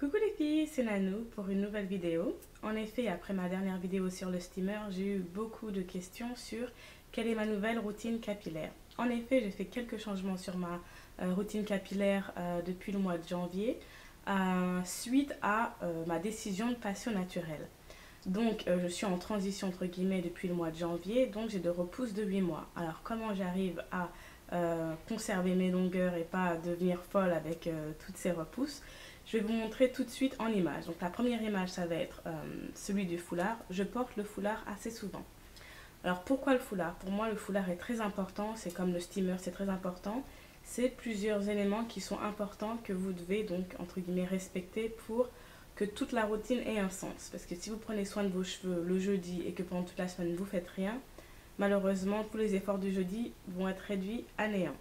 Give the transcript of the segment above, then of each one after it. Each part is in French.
Coucou les filles, c'est Nanou pour une nouvelle vidéo. En effet, après ma dernière vidéo sur le steamer, j'ai eu beaucoup de questions sur quelle est ma nouvelle routine capillaire. En effet, j'ai fait quelques changements sur ma routine capillaire depuis le mois de janvier suite à ma décision de passer au naturel. Donc, je suis en transition entre guillemets depuis le mois de janvier, donc j'ai de repousse de 8 mois. Alors, comment j'arrive à conserver mes longueurs et pas devenir folle avec toutes ces repousses? Je vais vous montrer tout de suite en image. Donc, la première image, ça va être celui du foulard. Je porte le foulard assez souvent. Alors, pourquoi le foulard? Pour moi, le foulard est très important. C'est comme le steamer, c'est très important. C'est plusieurs éléments qui sont importants que vous devez donc, entre guillemets, respecter pour que toute la routine ait un sens. Parce que si vous prenez soin de vos cheveux le jeudi et que pendant toute la semaine vous ne faites rien, malheureusement tous les efforts du jeudi vont être réduits à néant.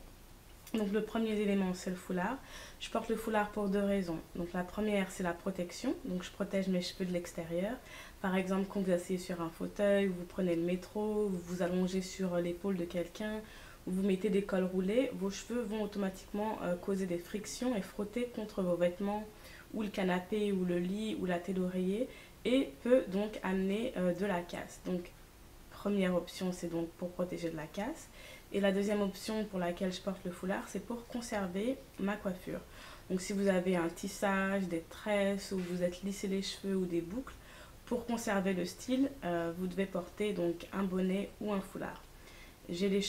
Donc le premier élément c'est le foulard. Je porte le foulard pour deux raisons. Donc la première c'est la protection. Donc je protège mes cheveux de l'extérieur. Par exemple quand vous asseyez sur un fauteuil, vous prenez le métro, vous vous allongez sur l'épaule de quelqu'un, ou vous mettez des cols roulés, vos cheveux vont automatiquement causer des frictions et frotter contre vos vêtements ou le canapé ou le lit ou la tête d'oreiller et peut donc amener de la casse. Donc première option c'est donc pour protéger de la casse. Et la deuxième option pour laquelle je porte le foulard, c'est pour conserver ma coiffure. Donc si vous avez un tissage, des tresses, ou vous êtes lissé les cheveux ou des boucles, pour conserver le style, vous devez porter donc un bonnet ou un foulard. J'ai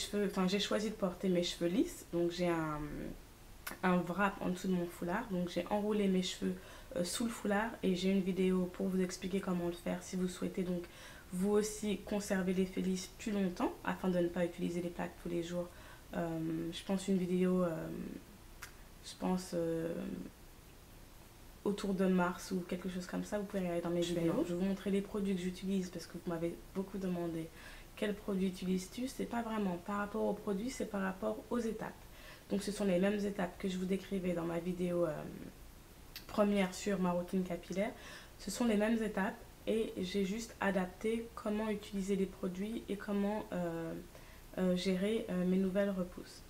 choisi de porter mes cheveux lisses, donc j'ai un wrap en dessous de mon foulard. Donc j'ai enroulé mes cheveux sous le foulard et j'ai une vidéo pour vous expliquer comment le faire si vous souhaitez donc vous aussi conserver l'effet lisse plus longtemps afin de ne pas utiliser les plaques tous les jours. Je pense une vidéo, autour de mars ou quelque chose comme ça, vous pouvez regarder dans mes vidéos. Je vais vous montrer les produits que j'utilise parce que vous m'avez beaucoup demandé quels produits utilises-tu. C'est pas vraiment par rapport aux produits, c'est par rapport aux étapes. Donc ce sont les mêmes étapes que je vous décrivais dans ma vidéo première sur ma routine capillaire. Ce sont les mêmes étapes et j'ai juste adapté comment utiliser les produits et comment gérer mes nouvelles repousses.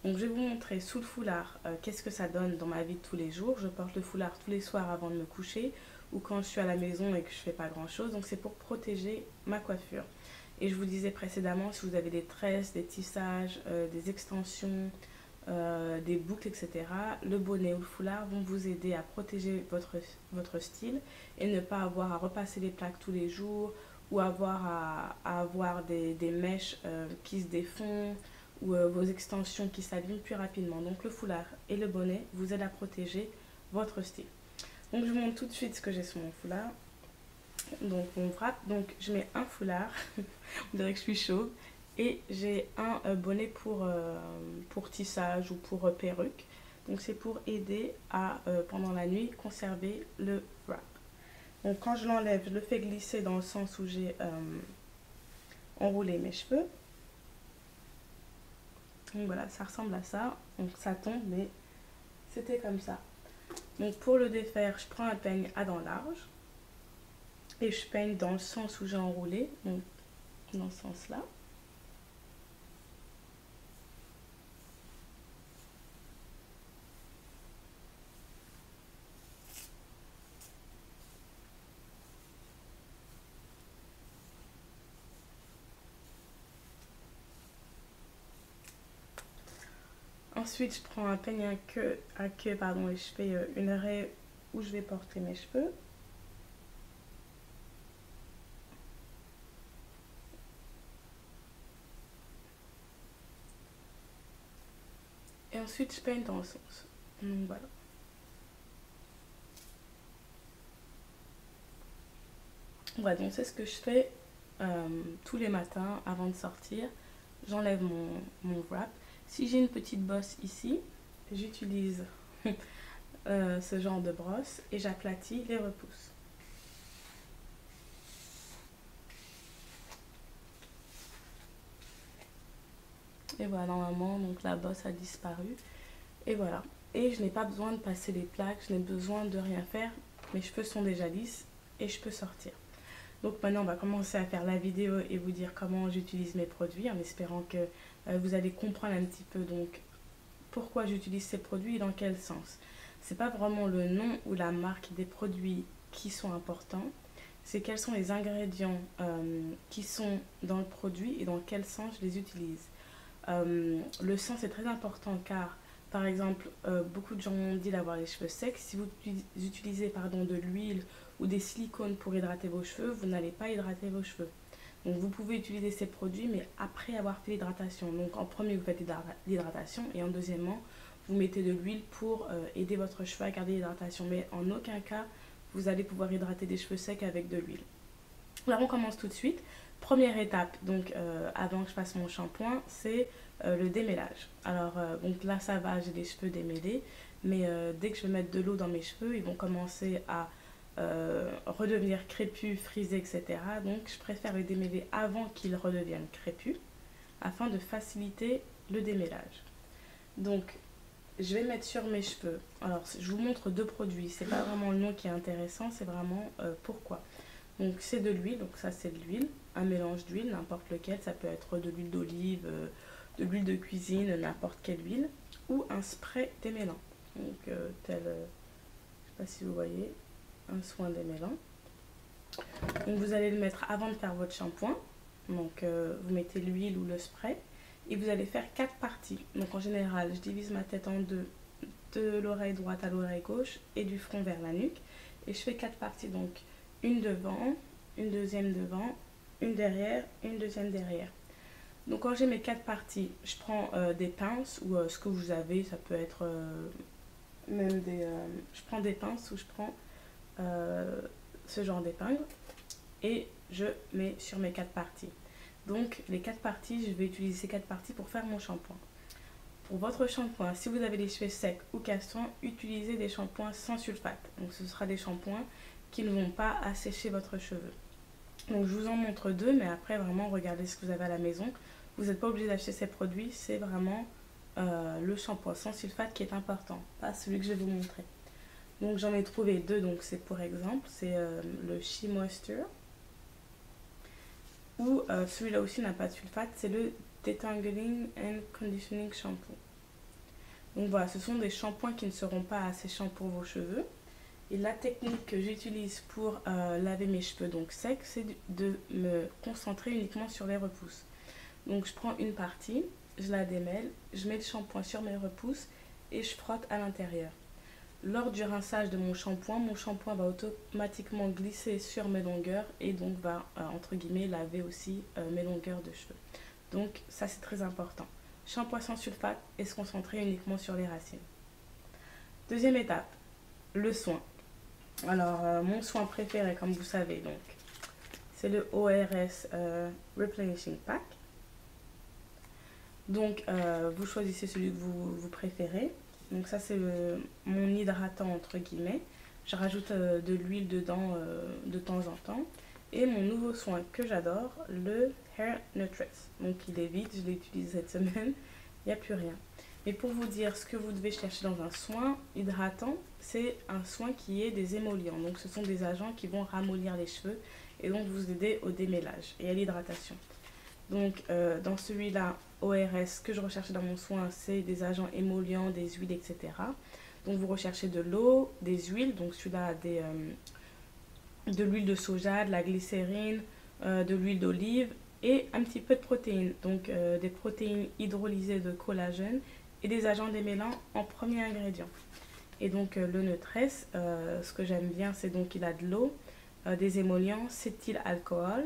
Donc je vais vous montrer sous le foulard qu'est-ce que ça donne dans ma vie de tous les jours. Je porte le foulard tous les soirs avant de me coucher ou quand je suis à la maison et que je fais pas grand chose. Donc c'est pour protéger ma coiffure. Et je vous disais précédemment, si vous avez des tresses, des tissages, des extensions, des boucles, etc., le bonnet ou le foulard vont vous aider à protéger votre style et ne pas avoir à repasser les plaques tous les jours ou avoir à avoir des mèches qui se défont ou vos extensions qui s'abîment plus rapidement. Donc le foulard et le bonnet vous aident à protéger votre style. Donc je vous montre tout de suite ce que j'ai sur mon foulard. Donc mon wrap, donc je mets un foulard, on dirait que je suis chauve, et j'ai un bonnet pour tissage ou pour perruque. Donc c'est pour aider à, pendant la nuit, conserver le wrap. Donc quand je l'enlève, je le fais glisser dans le sens où j'ai enroulé mes cheveux. Donc voilà, ça ressemble à ça. Donc ça tombe, mais c'était comme ça. Donc pour le défaire, je prends un peigne à dents larges. Et je peigne dans le sens où j'ai enroulé, donc dans ce sens-là. Ensuite, je prends un peigne à queue et je fais une raie où je vais porter mes cheveux. Et ensuite, je peigne dans le sens. Donc voilà. Voilà, donc c'est ce que je fais tous les matins avant de sortir. J'enlève mon wrap. Si j'ai une petite bosse ici, j'utilise ce genre de brosse et j'aplatis les repousses. Et voilà, normalement, donc la bosse a disparu. Et voilà. Et je n'ai pas besoin de passer les plaques, je n'ai besoin de rien faire. Mes cheveux sont déjà lisses et je peux sortir. Donc maintenant, on va commencer à faire la vidéo et vous dire comment j'utilise mes produits en espérant que vous allez comprendre un petit peu donc pourquoi j'utilise ces produits et dans quel sens. c'est pas vraiment le nom ou la marque des produits qui sont importants, c'est quels sont les ingrédients qui sont dans le produit et dans quel sens je les utilise. Le sens est très important car, par exemple, beaucoup de gens m'ont dit d'avoir les cheveux secs. Si vous utilisez de l'huile ou des silicones pour hydrater vos cheveux, vous n'allez pas hydrater vos cheveux. Donc vous pouvez utiliser ces produits, mais après avoir fait l'hydratation. Donc en premier, vous faites l'hydratation et en deuxièmement, vous mettez de l'huile pour aider votre cheveu à garder l'hydratation. Mais en aucun cas, vous allez pouvoir hydrater des cheveux secs avec de l'huile. Alors on commence tout de suite. Première étape, donc avant que je fasse mon shampoing, c'est le démêlage. Alors donc là ça va, j'ai les cheveux démêlés, mais dès que je vais mettre de l'eau dans mes cheveux, ils vont commencer à redevenir crépus, frisés, etc. Donc je préfère les démêler avant qu'ils redeviennent crépus, afin de faciliter le démêlage. Donc je vais mettre sur mes cheveux. Alors je vous montre deux produits, c'est pas vraiment le nom qui est intéressant, c'est vraiment pourquoi. Donc c'est de l'huile, donc ça c'est de l'huile, un mélange d'huile, n'importe lequel, ça peut être de l'huile d'olive, de l'huile de cuisine, n'importe quelle huile, ou un spray démêlant. Donc tel, je sais pas si vous voyez, un soin démêlant. Donc vous allez le mettre avant de faire votre shampoing, donc vous mettez l'huile ou le spray, et vous allez faire 4 parties. Donc en général, je divise ma tête en deux, de l'oreille droite à l'oreille gauche, et du front vers la nuque, et je fais 4 parties, donc une devant, une deuxième devant, une derrière, une deuxième derrière. Donc quand j'ai mes 4 parties, je prends des pinces ou ce que vous avez, ça peut être même des... je prends des pinces ou je prends ce genre d'épingle et je mets sur mes 4 parties. Donc les 4 parties, je vais utiliser ces 4 parties pour faire mon shampoing. Pour votre shampoing, si vous avez les cheveux secs ou cassants, utilisez des shampoings sans sulfate. Donc ce sera des shampoings qui ne vont pas assécher votre cheveu. Donc je vous en montre deux, mais après vraiment regardez ce que vous avez à la maison. Vous n'êtes pas obligé d'acheter ces produits, c'est vraiment le shampoing sans sulfate qui est important, pas celui que je vais vous montrer. Donc j'en ai trouvé deux, donc c'est pour exemple, c'est le She Moisture, ou celui-là aussi n'a pas de sulfate, c'est le Detangling and Conditioning Shampoo. Donc voilà, ce sont des shampoings qui ne seront pas asséchants pour vos cheveux. Et la technique que j'utilise pour laver mes cheveux donc secs, c'est de me concentrer uniquement sur les repousses. Donc je prends une partie, je la démêle, je mets le shampoing sur mes repousses et je frotte à l'intérieur. Lors du rinçage de mon shampoing va automatiquement glisser sur mes longueurs et donc va, entre guillemets, laver aussi mes longueurs de cheveux. Donc ça c'est très important. Shampoing sans sulfate et se concentrer uniquement sur les racines. Deuxième étape, le soin. Alors, mon soin préféré, comme vous savez, donc, c'est le ORS Replenishing Pack. Donc, vous choisissez celui que vous préférez. Donc, ça, c'est mon hydratant, entre guillemets. Je rajoute de l'huile dedans de temps en temps. Et mon nouveau soin que j'adore, le Hair Nutress. Donc, il est vide, je l'ai utilisé cette semaine. Il n'y a plus rien. Mais pour vous dire ce que vous devez chercher dans un soin hydratant, c'est un soin qui est des émollients. Donc ce sont des agents qui vont ramollir les cheveux et donc vous aider au démêlage et à l'hydratation. Donc dans celui-là, ORS, ce que je recherchais dans mon soin, c'est des agents émollients, des huiles, etc. Donc vous recherchez de l'eau, des huiles, donc celui-là de l'huile de soja, de la glycérine, de l'huile d'olive et un petit peu de protéines. Donc des protéines hydrolysées de collagène et des agents démêlants en premier ingrédient. Et donc le Nutress, ce que j'aime bien, c'est donc il a de l'eau, des émollients, cétylalcool,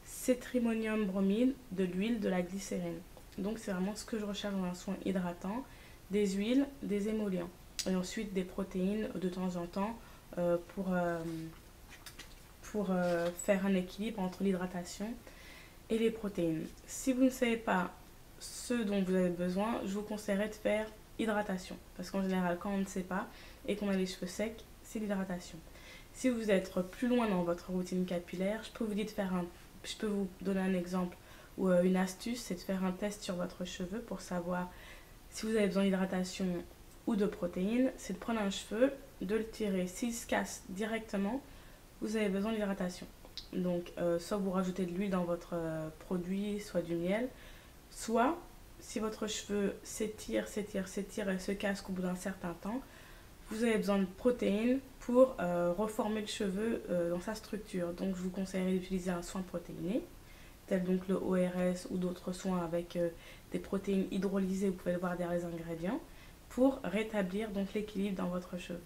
cétrimonium bromide, de l'huile, de la glycérine. Donc c'est vraiment ce que je recherche dans un soin hydratant, des huiles, des émollients. Et ensuite des protéines de temps en temps pour faire un équilibre entre l'hydratation et les protéines. Si vous ne savez pas ce dont vous avez besoin, je vous conseillerais de faire hydratation. Parce qu'en général, quand on ne sait pas et qu'on a les cheveux secs, c'est l'hydratation. Si vous êtes plus loin dans votre routine capillaire, je peux vous donner un exemple ou une astuce, c'est de faire un test sur votre cheveu pour savoir si vous avez besoin d'hydratation ou de protéines. C'est de prendre un cheveu, de le tirer. S'il se casse directement, vous avez besoin d'hydratation. Donc, soit vous rajoutez de l'huile dans votre produit, soit du miel. Soit, si votre cheveu s'étire et se casse au bout d'un certain temps, vous avez besoin de protéines pour reformer le cheveu dans sa structure. Donc je vous conseillerais d'utiliser un soin protéiné, tel donc le ORS ou d'autres soins avec des protéines hydrolysées, vous pouvez le voir derrière les ingrédients, pour rétablir donc l'équilibre dans votre cheveu.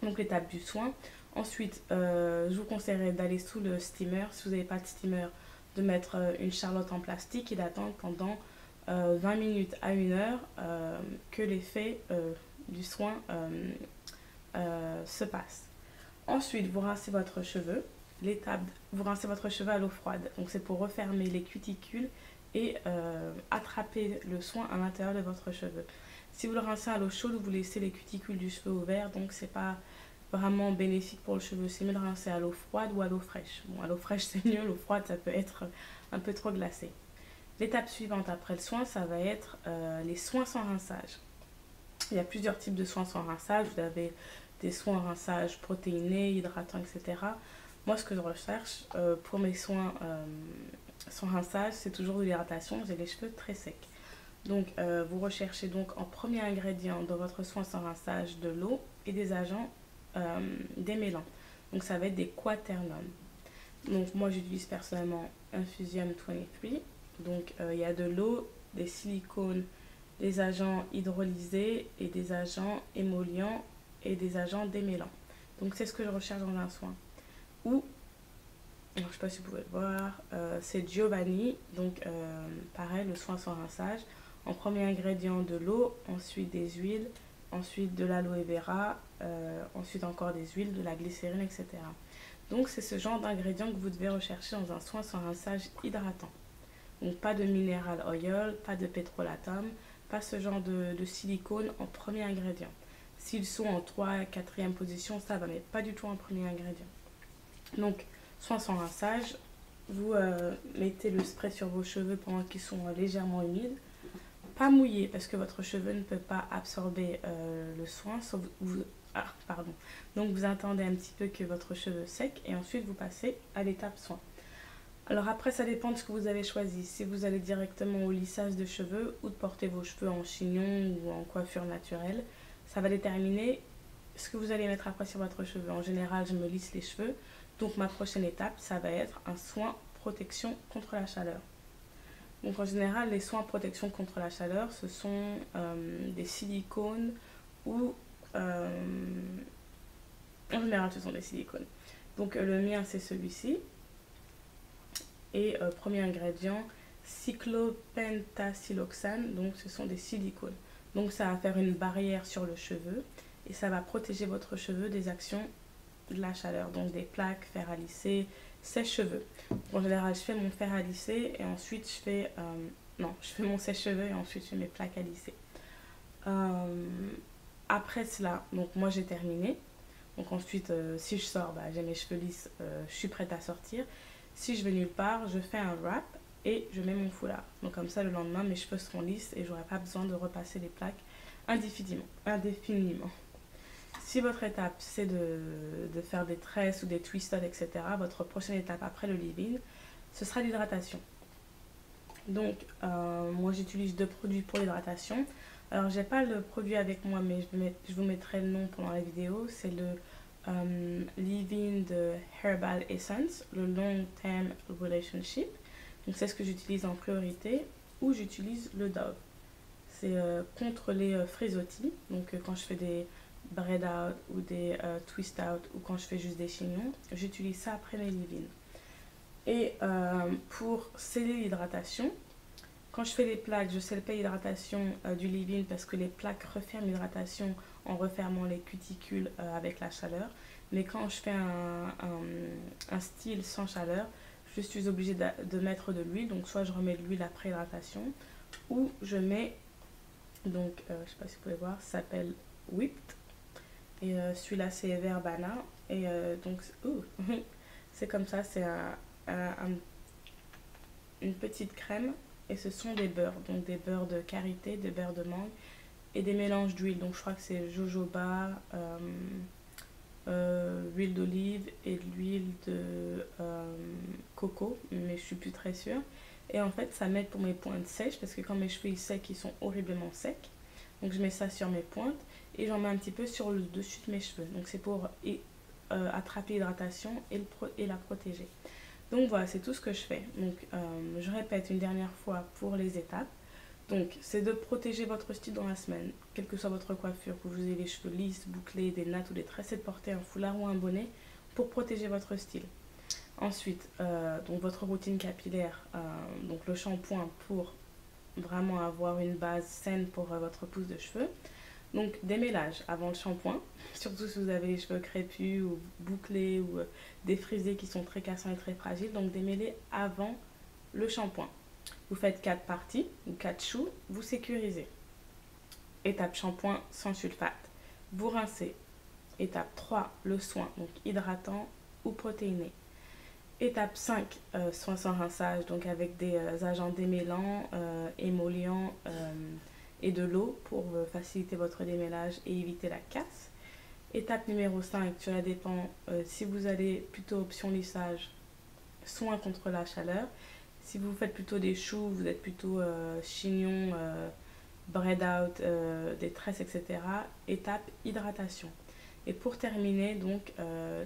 Donc l'étape du soin. Ensuite, je vous conseillerais d'aller sous le steamer. Si vous n'avez pas de steamer, de mettre une charlotte en plastique et d'attendre pendant 20 minutes à 1 heure que l'effet du soin se passe. Ensuite, vous rincez votre cheveu. Vous rincez votre cheveu à l'eau froide. Donc c'est pour refermer les cuticules et attraper le soin à l'intérieur de votre cheveu. Si vous le rincez à l'eau chaude, vous laissez les cuticules du cheveu ouverts, donc c'est pas vraiment bénéfique pour le cheveu. C'est mieux de rincer à l'eau froide ou à l'eau fraîche. Bon, à l'eau fraîche c'est mieux, l'eau froide ça peut être un peu trop glacé. L'étape suivante après le soin, ça va être les soins sans rinçage. Il y a plusieurs types de soins sans rinçage. Vous avez des soins rinçage protéinés, hydratants, etc. Moi, ce que je recherche pour mes soins sans rinçage, c'est toujours de l'hydratation. J'ai les cheveux très secs. Donc, vous recherchez donc en premier ingrédient dans votre soin sans rinçage de l'eau et des agents démêlants. Donc, ça va être des quaternums. Donc, moi, j'utilise personnellement Infusium 23. Donc, il y a de l'eau, des silicones, des agents hydrolysés et des agents émollients et des agents démêlants. Donc, c'est ce que je recherche dans un soin. Ou, je ne sais pas si vous pouvez le voir, c'est Giovanni. Donc, pareil, le soin sans rinçage. En premier ingrédient de l'eau, ensuite des huiles, ensuite de l'aloe vera, ensuite encore des huiles, de la glycérine, etc. Donc c'est ce genre d'ingrédients que vous devez rechercher dans un soin sans rinçage hydratant. Donc pas de mineral oil, pas de pétrolatum, pas ce genre de silicone en premier ingrédient. S'ils sont en 3e, 4e position, ça va, mais pas du tout en premier ingrédient. Donc soin sans rinçage, vous mettez le spray sur vos cheveux pendant qu'ils sont légèrement humides. Pas mouillé parce que votre cheveu ne peut pas absorber le soin, sauf pardon. Donc vous attendez un petit peu que votre cheveu sec et ensuite vous passez à l'étape soin. Alors après ça dépend de ce que vous avez choisi. Si vous allez directement au lissage de cheveux ou de porter vos cheveux en chignon ou en coiffure naturelle, ça va déterminer ce que vous allez mettre après sur votre cheveu. En général je me lisse les cheveux, donc ma prochaine étape ça va être un soin protection contre la chaleur. Donc en général, les soins protection contre la chaleur, ce sont des silicones ou... en général, ce sont des silicones. Donc le mien, c'est celui-ci. Et premier ingrédient, cyclopentasiloxane. Donc ce sont des silicones. Donc ça va faire une barrière sur le cheveu et ça va protéger votre cheveu des actions de la chaleur. Donc des plaques, fer à lisser, sèche-cheveux. En général, je fais mon fer à lisser et ensuite je fais... je fais mon sèche-cheveux et ensuite je fais mes plaques à lisser. Après cela, donc moi j'ai terminé. Donc ensuite, si je sors, j'ai mes cheveux lisses, je suis prête à sortir. Si je vais nulle part, je fais un wrap et je mets mon foulard. Donc comme ça, le lendemain, mes cheveux seront lisses et j'aurai pas besoin de repasser les plaques indéfiniment. Si votre étape, c'est de faire des tresses ou des twisted, etc., votre prochaine étape après le leave-in, ce sera l'hydratation. Donc, moi, j'utilise 2 produits pour l'hydratation. Alors, j'ai pas le produit avec moi, mais je vous mettrai le nom pendant la vidéo. C'est le leave-in de Herbal Essence, le Long Term Relationship. Donc, c'est ce que j'utilise en priorité. Ou j'utilise le Dove. C'est contre les frisottis. Donc, quand je fais des braid out ou des twist out ou quand je fais juste des chignons, j'utilise ça après mes leave-in. Et pour sceller l'hydratation, quand je fais les plaques, je scelle pas l'hydratation du leave-in parce que les plaques referment l'hydratation en refermant les cuticules avec la chaleur. Mais quand je fais un style sans chaleur, je suis obligée de mettre de l'huile. Donc soit je remets de l'huile après hydratation ou je mets, donc je sais pas si vous pouvez voir, ça s'appelle Whipped. Et celui-là c'est Verbana. Et donc c'est comme ça, c'est une petite crème. Et ce sont des beurres, donc des beurres de karité, des beurres de mangue et des mélanges d'huile. Donc je crois que c'est jojoba, huile d'olive et l'huile de coco, mais je suis plus très sûre. Et en fait ça m'aide pour mes pointes sèches parce que quand mes cheveux ils secs, ils sont horriblement secs. Donc je mets ça sur mes pointes et j'en mets un petit peu sur le dessus de mes cheveux. Donc c'est pour attraper l'hydratation et la protéger. Donc voilà, c'est tout ce que je fais. Donc je répète une dernière fois pour les étapes. Donc c'est de protéger votre style dans la semaine, quelle que soit votre coiffure, que vous ayez les cheveux lisses, bouclés, des nattes ou des tresses, c'est de porter un foulard ou un bonnet pour protéger votre style. Ensuite, donc votre routine capillaire, donc le shampoing pour vraiment avoir une base saine pour votre pousse de cheveux. Donc démêlage avant le shampoing, surtout si vous avez les cheveux crépus ou bouclés ou défrisés qui sont très cassants et très fragiles. Donc démêlez avant le shampoing. Vous faites 4 parties ou 4 choux, vous sécurisez. Étape shampoing sans sulfate. Vous rincez. Étape 3, le soin, donc hydratant ou protéiné. Étape 5, soin sans rinçage, donc avec des agents démêlants, émollients et de l'eau pour faciliter votre démêlage et éviter la casse. Étape numéro 5, cela dépend si vous allez plutôt option lissage, soin contre la chaleur. Si vous faites plutôt des choux, vous êtes plutôt chignon, braid out, des tresses, etc. Étape hydratation. Et pour terminer, donc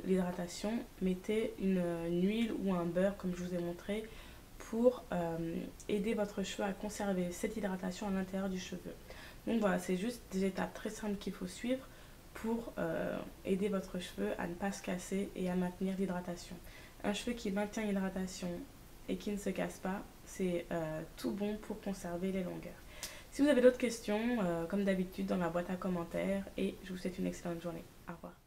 l'hydratation, mettez une huile ou un beurre, comme je vous ai montré, pour aider votre cheveu à conserver cette hydratation à l'intérieur du cheveu. Donc voilà, c'est juste des étapes très simples qu'il faut suivre pour aider votre cheveu à ne pas se casser et à maintenir l'hydratation. Un cheveu qui maintient l'hydratation et qui ne se casse pas, c'est tout bon pour conserver les longueurs. Si vous avez d'autres questions, comme d'habitude, dans la boîte à commentaires, et je vous souhaite une excellente journée. Au revoir.